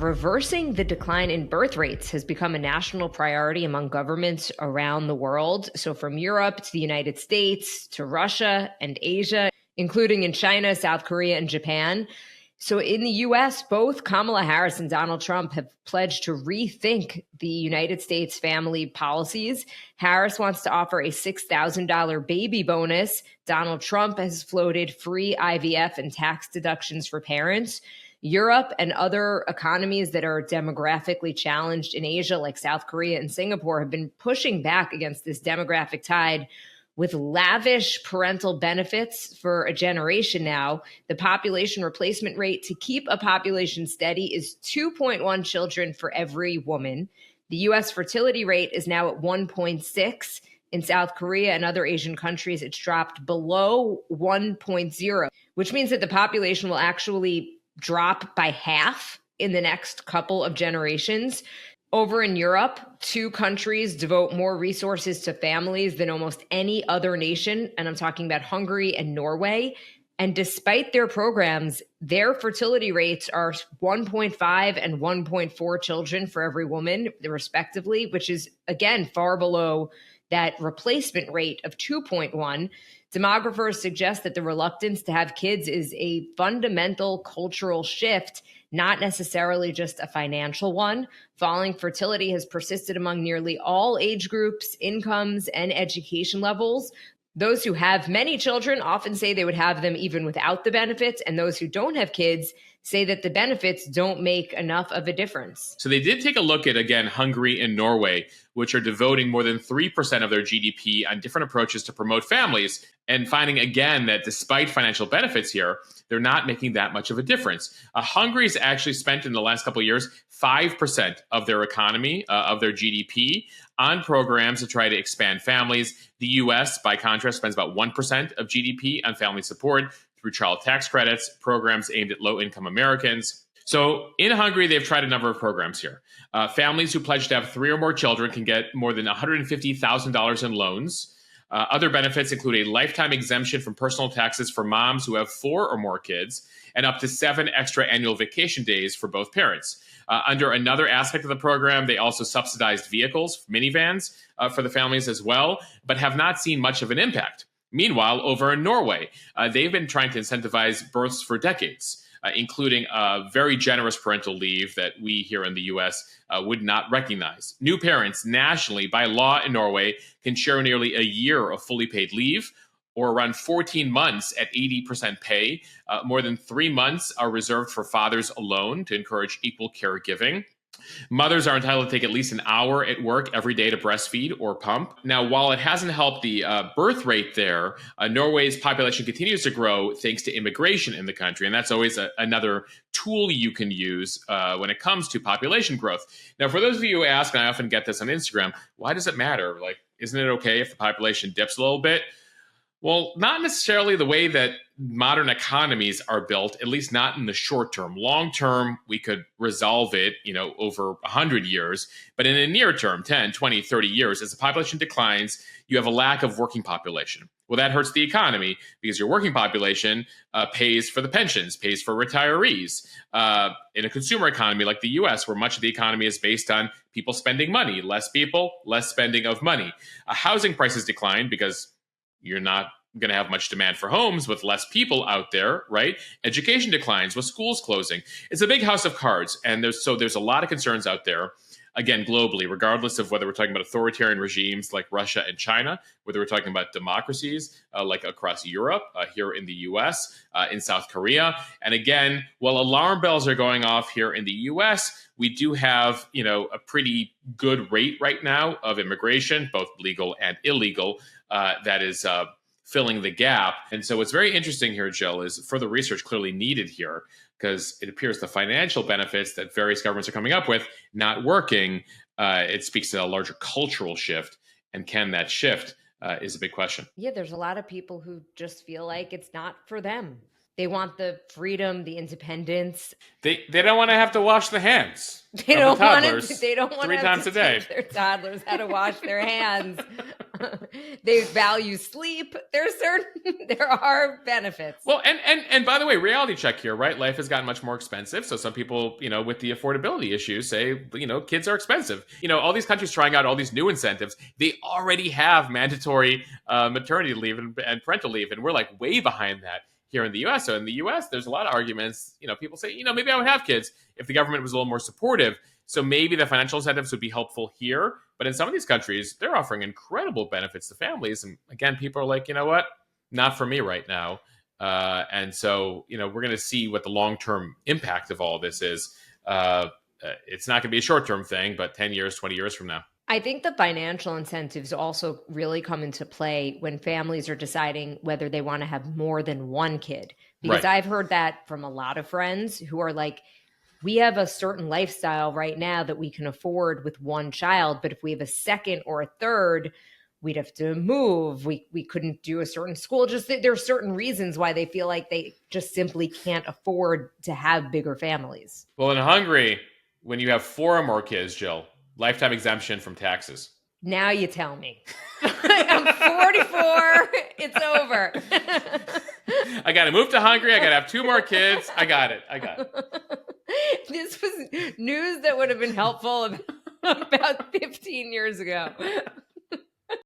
Reversing the decline in birth rates has become a national priority among governments around the world. So from Europe to the United States to Russia and Asia, including in China, South Korea, and Japan. So in the US, both Kamala Harris and Donald Trump have pledged to rethink the United States family policies. Harris wants to offer a $6,000 baby bonus. Donald Trump has floated free IVF and tax deductions for parents. Europe and other economies that are demographically challenged in Asia, like South Korea and Singapore, have been pushing back against this demographic tide with lavish parental benefits for a generation now. The population replacement rate to keep a population steady is 2.1 children for every woman. The U.S. fertility rate is now at 1.6. In South Korea and other Asian countries, it's dropped below 1.0, which means that the population will actually drop by half in the next couple of generations. Over in Europe, 2 countries devote more resources to families than almost any other nation, and I'm talking about Hungary and Norway. And despite their programs, their fertility rates are 1.5 and 1.4 children for every woman, respectively, which is, again, far below that replacement rate of 2.1. Demographers suggest that the reluctance to have kids is a fundamental cultural shift, not necessarily just a financial one. Falling fertility has persisted among nearly all age groups, incomes, and education levels. Those who have many children often say they would have them even without the benefits, and those who don't have kids say that the benefits don't make enough of a difference. So they did take a look at, again, Hungary and Norway, which are devoting more than 3% of their GDP on different approaches to promote families, and finding, again, that despite financial benefits here, they're not making that much of a difference. Hungary's actually spent in the last couple of years 5% of their economy, of their GDP, on programs to try to expand families. The U.S., by contrast, spends about 1% of GDP on family support through child tax credits, programs aimed at low-income Americans. So in Hungary, they've tried a number of programs here. Families who pledge to have 3 or more children can get more than $150,000 in loans. Other benefits include a lifetime exemption from personal taxes for moms who have 4 or more kids, and up to 7 extra annual vacation days for both parents. Under another aspect of the program, they also subsidized vehicles, minivans, for the families as well, but have not seen much of an impact. Meanwhile, over in Norway, they've been trying to incentivize births for decades, including a very generous parental leave that we here in the U.S. Would not recognize. New parents nationally, by law in Norway, can share nearly a year of fully paid leave, or around 14 months at 80% pay. More than 3 months are reserved for fathers alone to encourage equal caregiving. Mothers are entitled to take at least an hour at work every day to breastfeed or pump. Now, while it hasn't helped the birth rate there, Norway's population continues to grow thanks to immigration in the country. And that's always another tool you can use when it comes to population growth. Now, for those of you who ask, and I often get this on Instagram, why does it matter? Like, isn't it okay if the population dips a little bit? Well, not necessarily the way that modern economies are built, at least not in the short term. Long term, we could resolve it, over 100 years. But in the near term, 10, 20, 30 years, as the population declines, you have a lack of working population. Well, that hurts the economy because your working population pays for the pensions, pays for retirees. In a consumer economy like the U.S., where much of the economy is based on people spending money, less people, less spending of money. Housing prices decline because you're not going to have much demand for homes with less people out there, right? Education declines with schools closing. It's a big house of cards. And there's a lot of concerns out there, again, globally, regardless of whether we're talking about authoritarian regimes like Russia and China, whether we're talking about democracies like across Europe, here in the US, in South Korea. And again, while alarm bells are going off here in the US, we do have, a pretty good rate right now of immigration, both legal and illegal, that is filling the gap. And so what's very interesting here, Jill, is further research clearly needed here, because it appears the financial benefits that various governments are coming up with not working. It speaks to a larger cultural shift. And can that shift is a big question. Yeah, there's a lot of people who just feel like it's not for them. They want the freedom, the independence. They don't want to have to wash the hands. They don't want to. 3 times a day. Teach their toddlers how to wash their hands. They value sleep. There are benefits. Well, and by the way, reality check here, right? Life has gotten much more expensive. So some people, with the affordability issues say, kids are expensive. All these countries trying out all these new incentives, they already have mandatory maternity leave and parental leave. And we're like way behind that here in the US. So in the US, there's a lot of arguments. People say, maybe I would have kids if the government was a little more supportive. So maybe the financial incentives would be helpful here. But in some of these countries, they're offering incredible benefits to families. And again, people are like, you know what? Not for me right now. And so, we're going to see what the long-term impact of all this is. It's not going to be a short-term thing, but 10 years, 20 years from now. I think the financial incentives also really come into play when families are deciding whether they want to have more than one kid. Because Right. I've heard that from a lot of friends who are like, we have a certain lifestyle right now that we can afford with one child, but if we have a second or a third, we'd have to move. We couldn't do a certain school. Just there are certain reasons why they feel like they just simply can't afford to have bigger families. Well, in Hungary, when you have 4 or more kids, Jill, lifetime exemption from taxes. Now you tell me. I'm 44. It's over. I got to move to Hungary. I got to have 2 more kids. I got it. This was news that would have been helpful about 15 years ago.